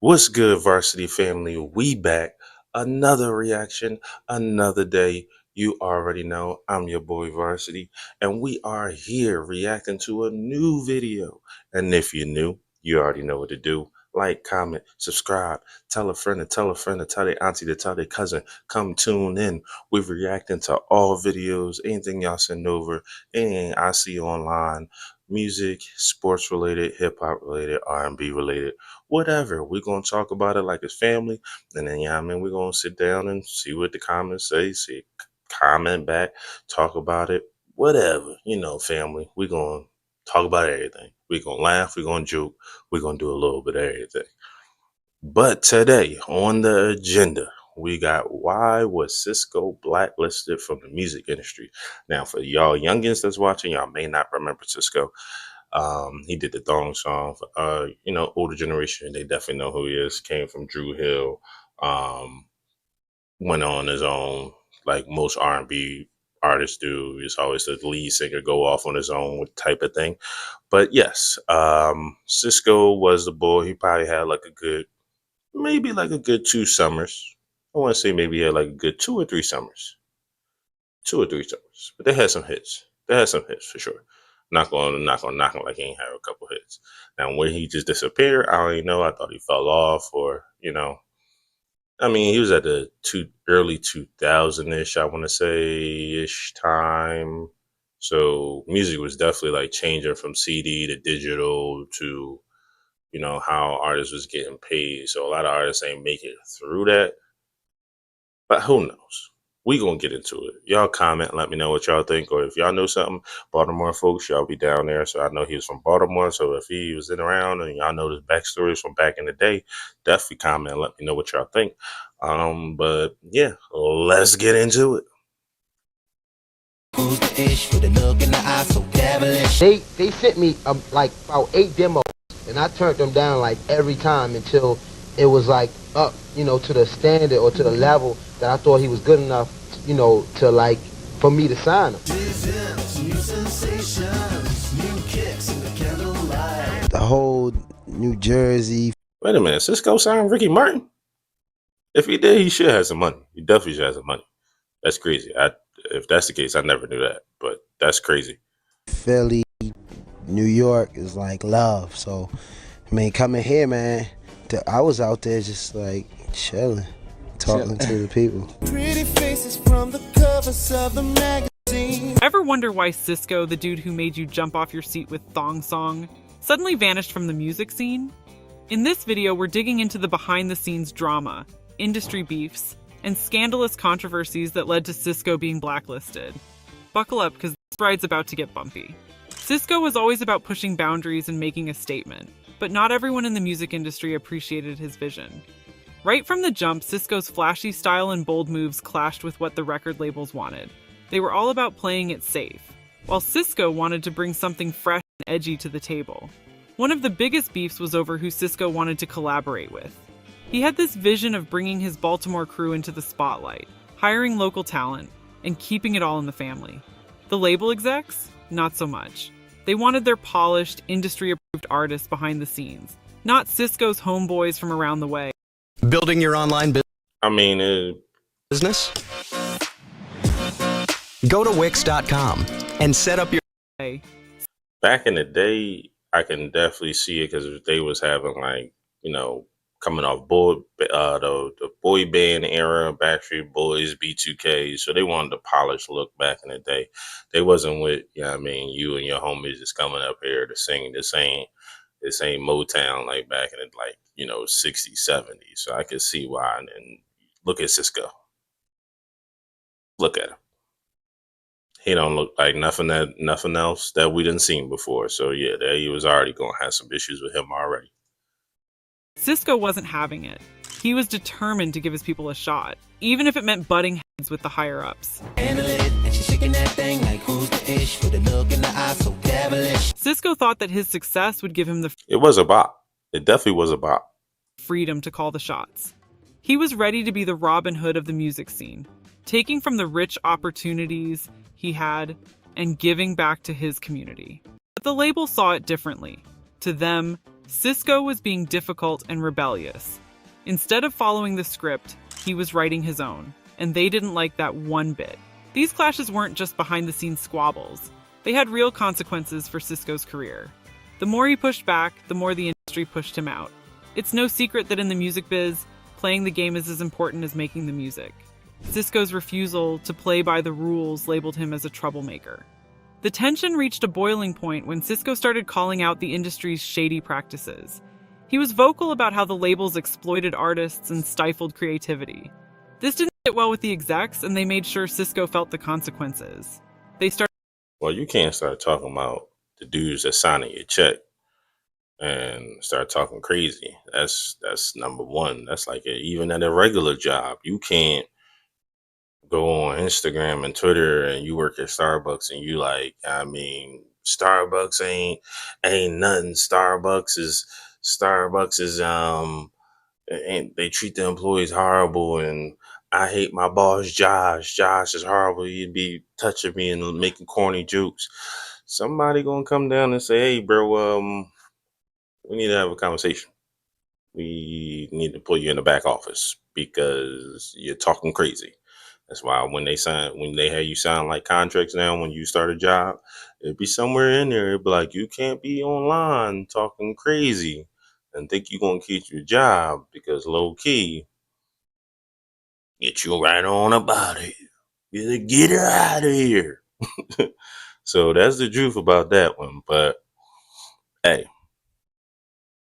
What's good, varsity family? We back. Another reaction, another day. You already know I'm your boy Varsity, and we are here reacting to a new video. And if you're new, you already know what to do. Like, comment, subscribe, tell a friend to tell a friend to tell their auntie to tell their cousin. Come tune in. We're reacting to all videos, anything y'all send over, anything I see online, music, sports related, hip hop related, R&B related, whatever. We're gonna talk about it like it's family, and then yeah, I mean, we're gonna sit down and see what the comments say, see, comment back, talk about it, whatever. Family. We're gonna talk about everything. We're gonna laugh, we're gonna joke, we're gonna do a little bit of everything. But today on the agenda, we got why was Sisqo blacklisted from the music industry? Now, for y'all youngins that's watching, y'all may not remember Sisqo. He did the Thong song. Older generation, they definitely know who he is. Came from Drew Hill. Um, Went on his own, like most R&B artists do. He's always the lead singer, go off on his own type of thing. But yes, Sisqo was the boy. He probably had like a good, maybe like a good 2 summers. I want to say maybe he had like a good 2 or 3 summers, 2 or 3 summers. But they had some hits. They had some hits for sure. Not gonna knock him like he ain't had a couple hits. Now when he just disappeared, I don't even know. I thought he fell off, or I mean, he was at the early 2000 ish. I want to say ish time. So music was definitely like changing from CD to digital to how artists was getting paid. So a lot of artists ain't make it through that. But who knows? We gonna get into it. Y'all comment, let me know what y'all think, or if y'all know something. Baltimore folks, y'all be down there. So I know he was from Baltimore. So if he was in around and y'all know his backstories from back in the day, definitely comment and let me know what y'all think. But yeah, let's get into it. Who's the ish with a look in the eye so devilish? They sent me like about 8 demos, and I turned them down like every time until it was like up, to the standard or to the level that I thought he was good enough, to like for me to sign him. New sensations, new kicks in the candlelight. The whole New Jersey. Wait a minute, Cisco signed Ricky Martin? If he did, he should have some money. He definitely should have some money. That's crazy. If that's the case, I never knew that, but that's crazy. Philly, New York is like love. So, I mean, coming here, man, I was out there just like chilling, talking to the people. Pretty faces from the covers of the magazine. Ever wonder why Sisqo, the dude who made you jump off your seat with Thong Song, suddenly vanished from the music scene? In this video, we're digging into the behind-the-scenes drama, industry beefs, and scandalous controversies that led to Sisqo being blacklisted. Buckle up, because this ride's about to get bumpy. Sisqo was always about pushing boundaries and making a statement, but not everyone in the music industry appreciated his vision. Right from the jump, Sisqo's flashy style and bold moves clashed with what the record labels wanted. They were all about playing it safe, while Sisqo wanted to bring something fresh and edgy to the table. One of the biggest beefs was over who Sisqo wanted to collaborate with. He had this vision of bringing his Baltimore crew into the spotlight, hiring local talent, and keeping it all in the family. The label execs? Not so much. They wanted their polished, industry-approved artists behind the scenes, not Sisqo's homeboys from around the way. Building your online I mean, business? Go to Wix.com and set up your... back in the day, I can definitely see it because they was having like, coming off the boy band era, Backstreet Boys, B2K. So they wanted the polished look back in the day. They wasn't with, you and your homies just coming up here to sing the same Motown like back in the 60s, 70s. So I could see why. And look at Sisqo. Look at him. He don't look like nothing else that we didn't seen before. So yeah, there he was already gonna have some issues with him already. Sisqo wasn't having it. He was determined to give his people a shot, even if it meant butting heads with the higher-ups. Sisqo thought that his success would give him the It was a bop. It definitely was a bop. freedom to call the shots. He was ready to be the Robin Hood of the music scene, taking from the rich opportunities he had and giving back to his community. But the label saw it differently. To them, Sisqo was being difficult and rebellious. Instead of following the script, he was writing his own, and they didn't like that one bit. These clashes weren't just behind-the-scenes squabbles. They had real consequences for Sisqo's career. The more he pushed back, the more the industry pushed him out. It's no secret that in the music biz, playing the game is as important as making the music. Sisqo's refusal to play by the rules labeled him as a troublemaker. The tension reached a boiling point when Sisqo started calling out the industry's shady practices. He was vocal about how the labels exploited artists and stifled creativity. This didn't sit well with the execs, and they made sure Sisqo felt the consequences. They started. Well, you can't start talking about the dudes that signing your check and start talking crazy. That's number one. That's like even at a regular job, you can't go on Instagram and Twitter and you work at Starbucks and you like, I mean, Starbucks ain't nothing. Starbucks is and they treat the employees horrible, and I hate my boss Josh. Josh is horrible. He'd be touching me and making corny jokes. Somebody gonna come down and say, "Hey, bro, we need to have a conversation. We need to put you in the back office because you're talking crazy." That's why when they have you sign like contracts now, when you start a job, it'd be somewhere in there. It'd be like, you can't be online talking crazy and think you're gonna keep your job because low key, get you right on about it. Get her out of here. So that's the truth about that one. But hey,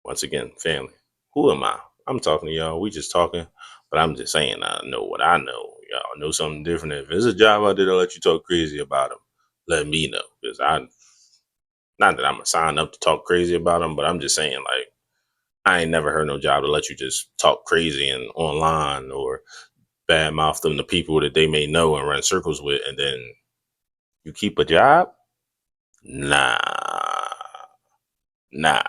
once again, family, who am I? I'm talking to y'all. We just talking, but I'm just saying I know what I know. Y'all know something different. If there's a job out there to let you talk crazy about them, let me know. Because not that I'm going to sign up to talk crazy about them, but I'm just saying, like, I ain't never heard no job to let you just talk crazy and online or badmouth them to people that they may know and run circles with, and then you keep a job? Nah. Nah.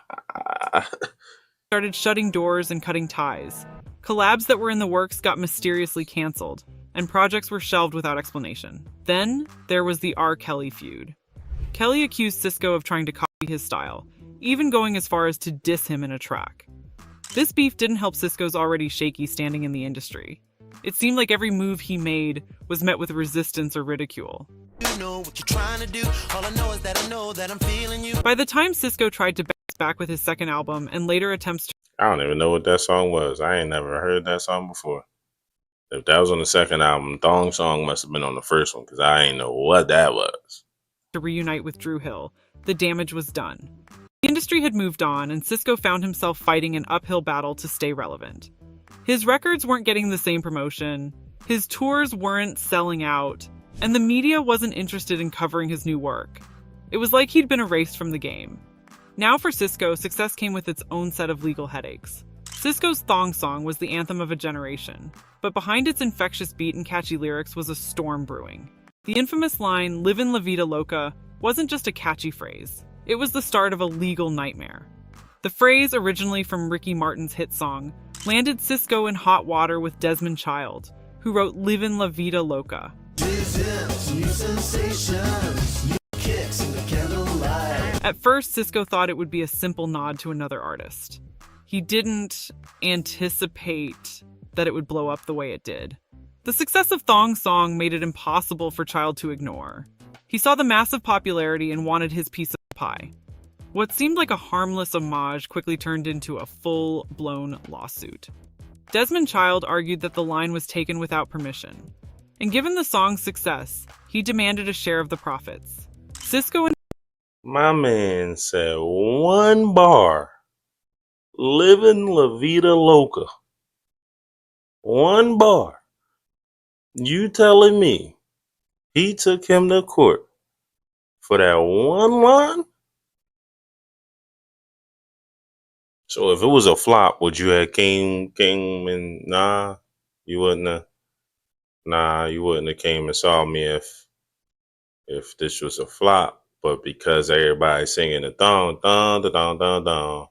Started shutting doors and cutting ties. Collabs that were in the works got mysteriously canceled, and projects were shelved without explanation. Then there was the R. Kelly feud. Kelly accused Sisqo of trying to copy his style, even going as far as to diss him in a track. This beef didn't help Sisqo's already shaky standing in the industry. It seemed like every move he made was met with resistance or ridicule. You know what you're trying to do. All I know is that I know that I'm feeling you. By the time Sisqo tried to bounce back with his second album and later attempts to I don't even know what that song was. I ain't never heard that song before. If that was on the second album, Thong Song must have been on the first one because I ain't know what that was. reunite with Dru Hill, the damage was done. The industry had moved on, and Sisqo found himself fighting an uphill battle to stay relevant. His records weren't getting the same promotion, his tours weren't selling out, and the media wasn't interested in covering his new work. It was like he'd been erased from the game. Now for Sisqo, success came with its own set of legal headaches. Sisqo's Thong Song was the anthem of a generation, but behind its infectious beat and catchy lyrics was a storm brewing. The infamous line, "Livin' La Vida Loca," wasn't just a catchy phrase. It was the start of a legal nightmare. The phrase, originally from Ricky Martin's hit song, landed Sisqo in hot water with Desmond Child, who wrote "Livin' La Vida Loca." At first, Sisqo thought it would be a simple nod to another artist. He didn't anticipate that it would blow up the way it did. The success of Thong Song made it impossible for Child to ignore. He saw the massive popularity and wanted his piece of the pie. What seemed like a harmless homage quickly turned into a full-blown lawsuit. Desmond Child argued that the line was taken without permission. And given the song's success, he demanded a share of the profits. Sisqo and My man said one bar. Living La Vida Loca. One bar. You telling me he took him to court for that one line? So if it was a flop, would you have came and you wouldn't have you wouldn't have came and saw me if this was a flop. But because everybody's singing the thong, thong, da, thong, thong, thong.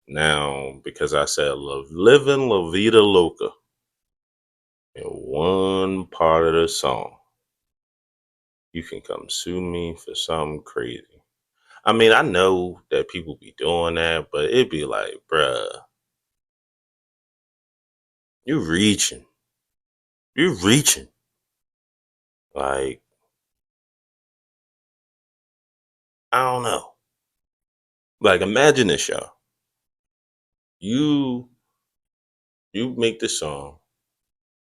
Now, because I said living La Vida Loca in one part of the song, you can come sue me for something crazy. I mean, I know that people be doing that, but it'd be like, bruh, you reaching. You reaching. Like, I don't know. Like, imagine this, y'all. You you make the song,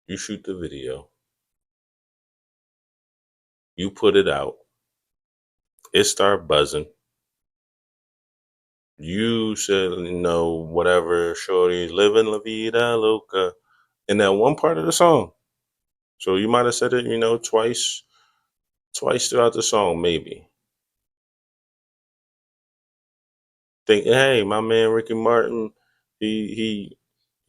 you shoot the video, you put it out, it start buzzing. You said, whatever, shorty, living la vida loca, in that one part of the song. So you might have said it, twice throughout the song, maybe. Thinking, hey, my man Ricky Martin, he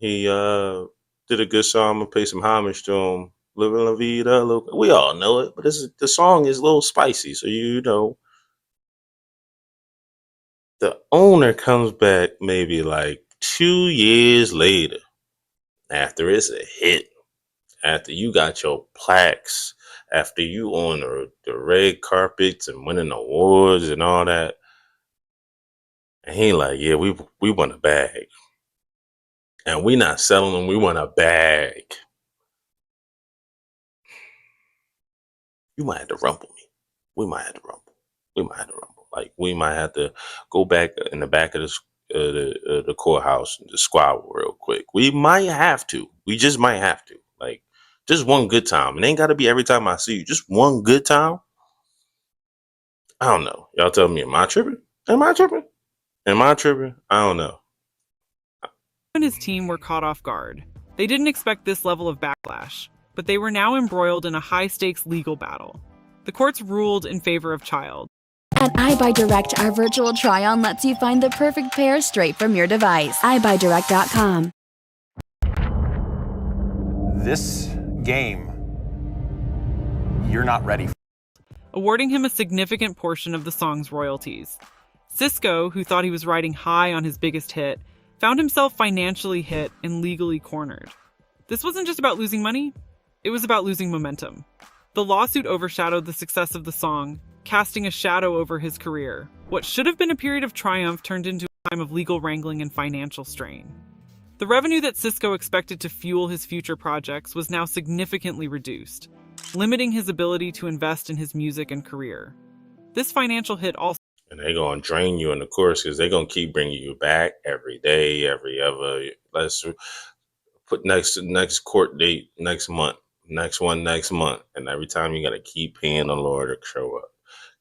did a good song. I'm gonna pay some homage to him. Living la vida loca. We all know it, but the song is a little spicy, so the owner comes back maybe like 2 years later after it's a hit, after you got your plaques, after you on the red carpets and winning awards and all that. And he like, yeah, we want a bag. And we not selling them, we want a bag. You might have to rumble me. We might have to rumble. We might have to rumble. Like we might have to go back in the back of the courthouse and just squabble real quick. We might have to. We just might have to. Like just one good time. It ain't got to be every time I see you. Just one good time. I don't know. Y'all tell me, am I tripping? Am I tripping? Am I tripping? I don't know. And his team were caught off guard. They didn't expect this level of backlash, but they were now embroiled in a high-stakes legal battle. The courts ruled in favor of Child. At iBuyDirect, our virtual try-on lets you find the perfect pair straight from your device. iBuyDirect.com. This game, you're not ready for. Awarding him a significant portion of the song's royalties. Sisqo, who thought he was riding high on his biggest hit, found himself financially hit and legally cornered. This wasn't just about losing money, it was about losing momentum. The lawsuit overshadowed the success of the song, casting a shadow over his career. What should have been a period of triumph turned into a time of legal wrangling and financial strain. The revenue that Sisqo expected to fuel his future projects was now significantly reduced, limiting his ability to invest in his music and career. This financial hit also. And they're gonna drain you in the course because they're gonna keep bringing you back every day, every other. Let's put next court date next month, next one next month, and every time you gotta keep paying the lawyer to show up,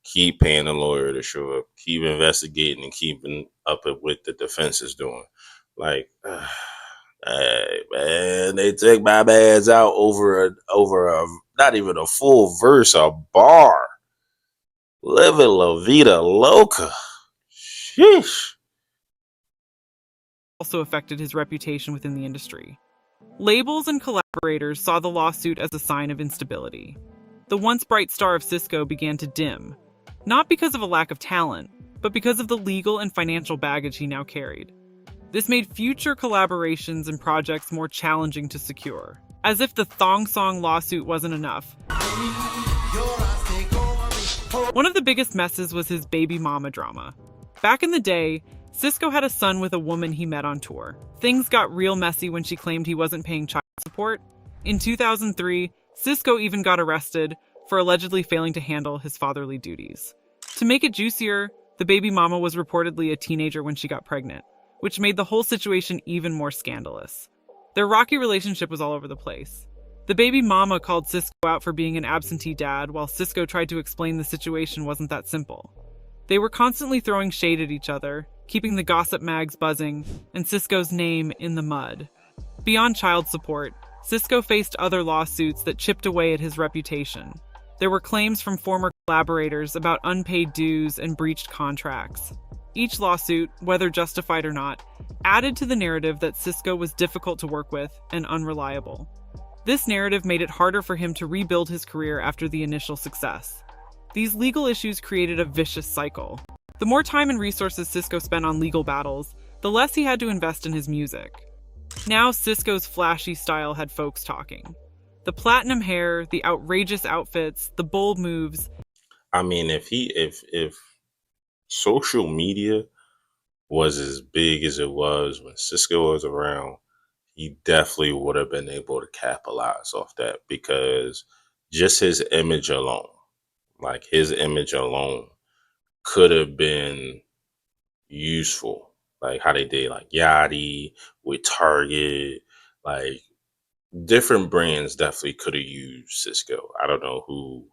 keep paying the lawyer to show up, keep investigating and keeping up with the defense is doing. Like, hey man, they took my man's out over a not even a full verse, a bar. Living La Vida Loca. Sheesh. Also affected his reputation within the industry. Labels and collaborators saw the lawsuit as a sign of instability. The once bright star of Sisqo began to dim, not because of a lack of talent, but because of the legal and financial baggage he now carried. This made future collaborations and projects more challenging to secure. As if the Thong Song lawsuit wasn't enough. One of the biggest messes was his baby mama drama. Back in the day, Sisqo had a son with a woman he met on tour. Things got real messy when she claimed he wasn't paying child support. In 2003, Sisqo even got arrested for allegedly failing to handle his fatherly duties. To make it juicier, the baby mama was reportedly a teenager when she got pregnant, which made the whole situation even more scandalous. Their rocky relationship was all over the place. The baby mama called Sisqo out for being an absentee dad, while Sisqo tried to explain the situation wasn't that simple. They were constantly throwing shade at each other, keeping the gossip mags buzzing, and Sisqo's name in the mud. Beyond child support, Sisqo faced other lawsuits that chipped away at his reputation. There were claims from former collaborators about unpaid dues and breached contracts. Each lawsuit, whether justified or not, added to the narrative that Sisqo was difficult to work with and unreliable. This narrative made it harder for him to rebuild his career after the initial success. These legal issues created a vicious cycle. The more time and resources Sisqo spent on legal battles, the less he had to invest in his music. Now Sisqo's flashy style had folks talking. The platinum hair, the outrageous outfits, the bold moves. I mean, if social media was as big as it was when Cisco was around, he definitely would have been able to capitalize off that because just his image alone, like his image alone, could have been useful. Like how they did, like Yachty with Target, like different brands definitely could have used Cisco. I don't know who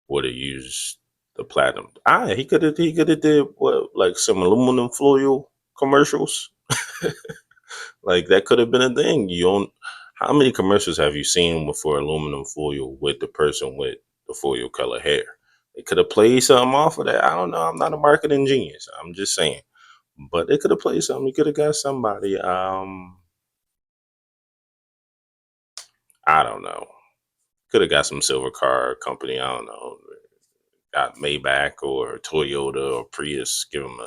would have used the platinum. He could have did what, like some aluminum foil commercials. Like that could have been a thing. You don't. How many commercials have you seen for aluminum foil with the person with the foil color hair? They could have played something off of that. I don't know. I'm not a marketing genius. I'm just saying. But they could have played something. You could have got somebody. I don't know. Could have got some silver car company. I don't know. Got Maybach or Toyota or Prius. Give them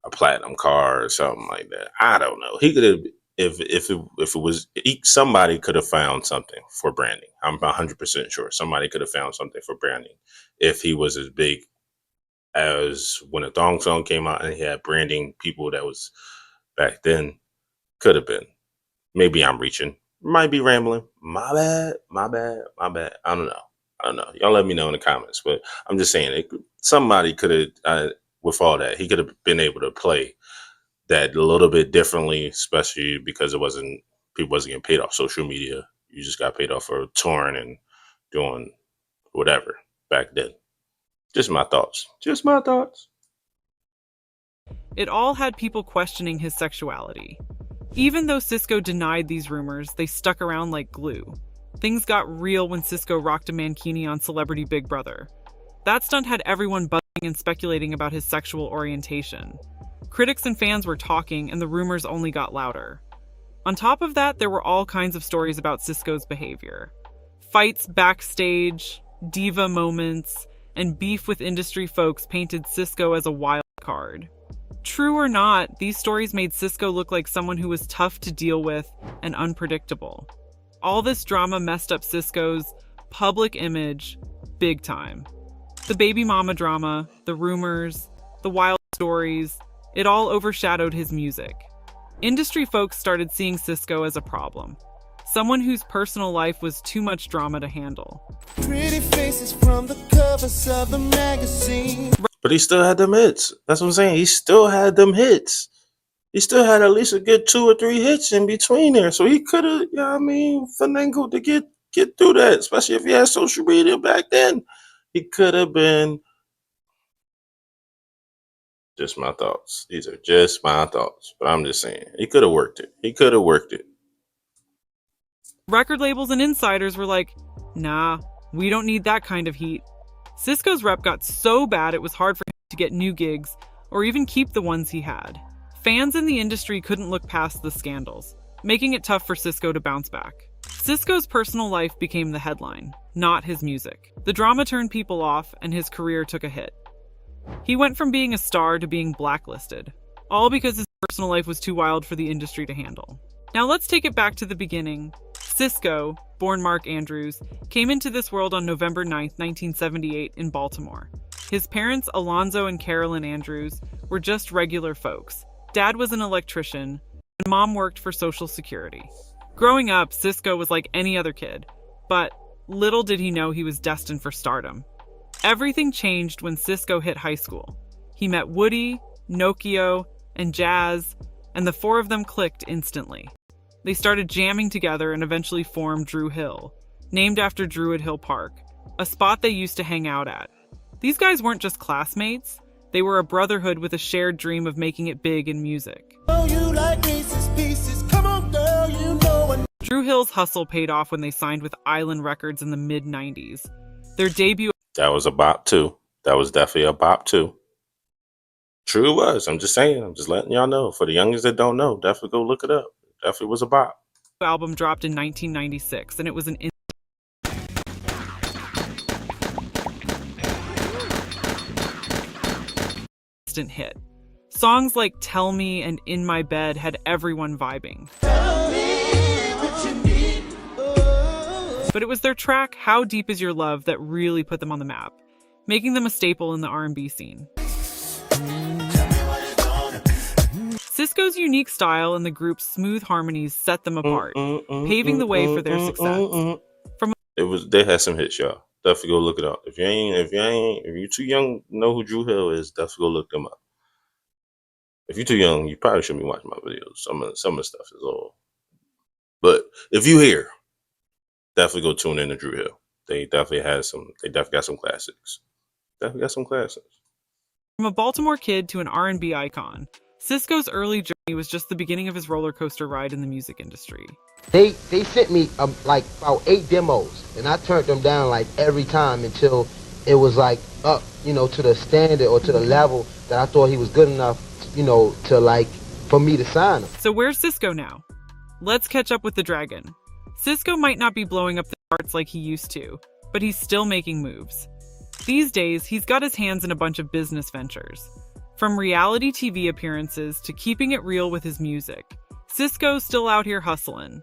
a platinum car or something like that. I don't know. He could have if it was somebody could have found something for branding. I'm 100% sure somebody could have found something for branding if he was as big as when a thong song came out and he had branding people that was back then. Could have been. Maybe I'm reaching. Might be rambling. My bad. My bad. My bad. I don't know. I don't know. Y'all let me know in the comments. But I'm just saying, somebody could have, with all that, he could have been able to play that a little bit differently, especially because people wasn't getting paid off social media. You just got paid off for touring and doing whatever back then. Just my thoughts. Just my thoughts. It all had people questioning his sexuality. Even though Sisqo denied these rumors, they stuck around like glue. Things got real when Sisqo rocked a mankini on Celebrity Big Brother. That stunt had everyone buzzing and speculating about his sexual orientation. Critics and fans were talking, and the rumors only got louder. On top of that, there were all kinds of stories about Sisqo's behavior. Fights backstage, diva moments, and beef with industry folks painted Sisqo as a wild card. True or not, these stories made Sisqo look like someone who was tough to deal with and unpredictable. All this drama messed up Sisqo's public image big time. The baby mama drama, the rumors, the wild stories, it all overshadowed his music. Industry folks started seeing Sisqo as a problem. Someone whose personal life was too much drama to handle. Pretty faces from the covers of the magazine. But he still had them hits. That's what I'm saying. He still had them hits. He still had at least a good 2 or 3 hits in between there. So he could have, finagled to get through that, especially if he had social media back then. He could have been. Just my thoughts. These are just my thoughts. But I'm just saying, he could have worked it. He could have worked it. Record labels and insiders were like, nah, we don't need that kind of heat. Sisqo's rep got so bad it was hard for him to get new gigs or even keep the ones he had. Fans in the industry couldn't look past the scandals, making it tough for Sisqo to bounce back. Sisqo's personal life became the headline, not his music. The drama turned people off and his career took a hit. He went from being a star to being blacklisted, all because his personal life was too wild for the industry to handle. Now let's take it back to the beginning. Sisqo, born Mark Andrews, came into this world on November 9, 1978 in Baltimore. His parents, Alonzo and Carolyn Andrews, were just regular folks. Dad was an electrician, and Mom worked for Social Security. Growing up, Sisqo was like any other kid, but little did he know he was destined for stardom. Everything changed when Sisqo hit high school. He met Woody, Nokio, and Jazz, and the four of them clicked instantly. They started jamming together and eventually formed Drew Hill, named after Druid Hill Park, a spot they used to hang out at. These guys weren't just classmates, they were a brotherhood with a shared dream of making it big in music. Oh, you like Reese's Pieces. Come on, girl, you know it. Drew Hill's hustle paid off when they signed with Island Records in the mid-90s. Their debut... That was a bop too. That was definitely a bop too. True it was. I'm just saying. I'm just letting y'all know. For the youngins that don't know, definitely go look it up. Definitely was a bop. Album dropped in 1996, and it was an instant hit. Songs like Tell Me and In My Bed had everyone vibing. But it was their track, How Deep Is Your Love, that really put them on the map, making them a staple in the R&B scene. Sisqo's unique style and the group's smooth harmonies set them apart, paving the way for their success. They had some hits, y'all. Definitely go look it up. If you're too young to know who Drew Hill is, definitely go look them up. If you're too young, you probably shouldn't be watching my videos. Some of the stuff is old. But if you hear, definitely go tune in to Drew Hill. They definitely got some classics. Definitely got some classics. From a Baltimore kid to an R&B icon, Sisqo's early journey was just the beginning of his roller coaster ride in the music industry. They sent me like about 8 demos, and I turned them down like every time until it was like up, to the standard or to the level that I thought he was good enough, to like for me to sign him. So where's Sisqo now? Let's catch up with the dragon. Sisqo might not be blowing up the charts like he used to, but he's still making moves. These days, he's got his hands in a bunch of business ventures. From reality TV appearances to keeping it real with his music, Sisqo's still out here hustling.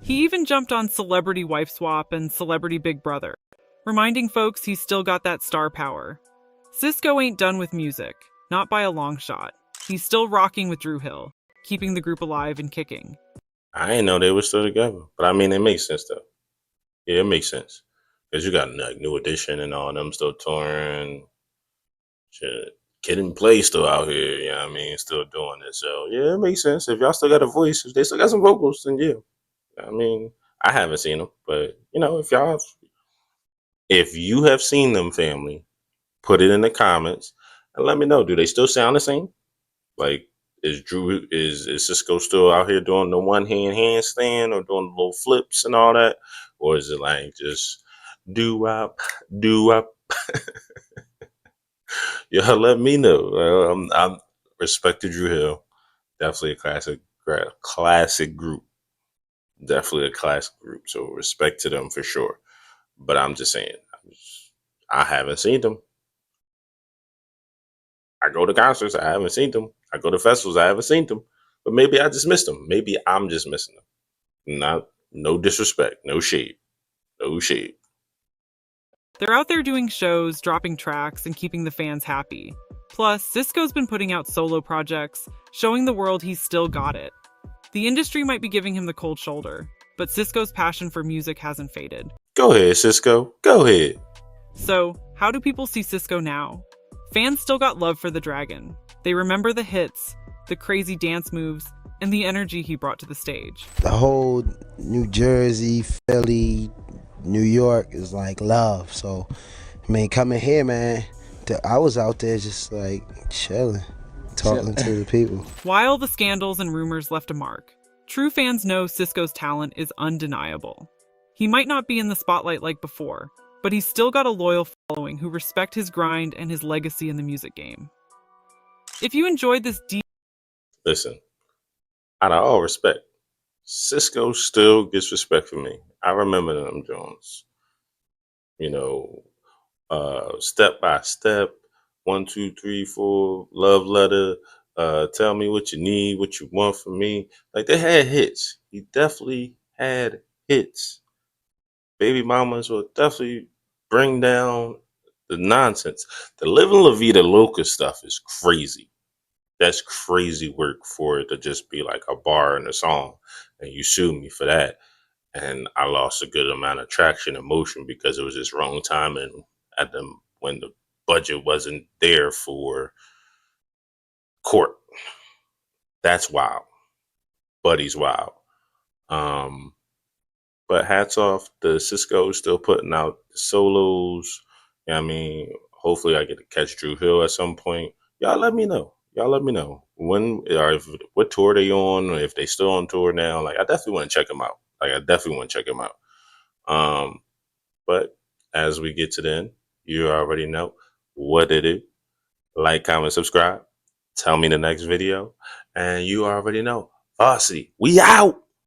He even jumped on Celebrity Wife Swap and Celebrity Big Brother, reminding folks he's still got that star power. Sisqo ain't done with music, not by a long shot. He's still rocking with Drew Hill, keeping the group alive and kicking. I didn't know they were still together, but I mean, it makes sense though. Yeah, it makes sense because you got like New Edition and all them still touring. Shit, Kid and Play still out here. You know what I mean? Still doing it. So yeah, it makes sense. If y'all still got a voice, if they still got some vocals, then yeah. I mean, I haven't seen them, but if you have seen them, family, put it in the comments and let me know. Do they still sound the same? Like, is Sisqo still out here doing the one handstand or doing the little flips and all that, or is it like just do up? Yeah, let me know. I'm respect to Drew Hill. Definitely a classic group. Definitely a classic group. So respect to them for sure. But I'm just saying, I haven't seen them. I go to concerts, I haven't seen them. I go to festivals, I haven't seen them. But maybe I just missed them. Maybe I'm just missing them. No disrespect, no shade, no shade. They're out there doing shows, dropping tracks, and keeping the fans happy. Plus, Sisqo's been putting out solo projects, showing the world he's still got it. The industry might be giving him the cold shoulder, but Sisqo's passion for music hasn't faded. Go ahead, Sisqo. Go ahead. So, how do people see Sisqo now? Fans still got love for the dragon. They remember the hits, the crazy dance moves, and the energy he brought to the stage. The whole New Jersey, Philly, New York is like love. So, I mean, coming here, man, I was out there just like chilling, talking to the people. While the scandals and rumors left a mark, true fans know Sisqo's talent is undeniable. He might not be in the spotlight like before, but he's still got a loyal following who respect his grind and his legacy in the music game. If you enjoyed this Listen, out of all respect, Sisqo still gets respect from me. I remember them Jones. Step by step, 1, 2, 3, 4, love letter, tell me what you need, what you want from me. Like, they had hits. He definitely had hits. Baby mamas will definitely bring down the nonsense. The Living La Vida Loca stuff is crazy. That's crazy work for it to just be like a bar in a song, and you sue me for that. And I lost a good amount of traction and motion because it was just wrong timing at them when the budget wasn't there for court. That's wild. Buddy's wild. But hats off to Sisqo, still putting out solos. You know what I mean, hopefully I get to catch Drew Hill at some point. Y'all let me know. When or what tour they on, or if they still on tour now. Like, I definitely want to check them out. But as we get to the end, you already know what to do. Like, comment, subscribe. Tell me the next video. And you already know. Varsity, we out.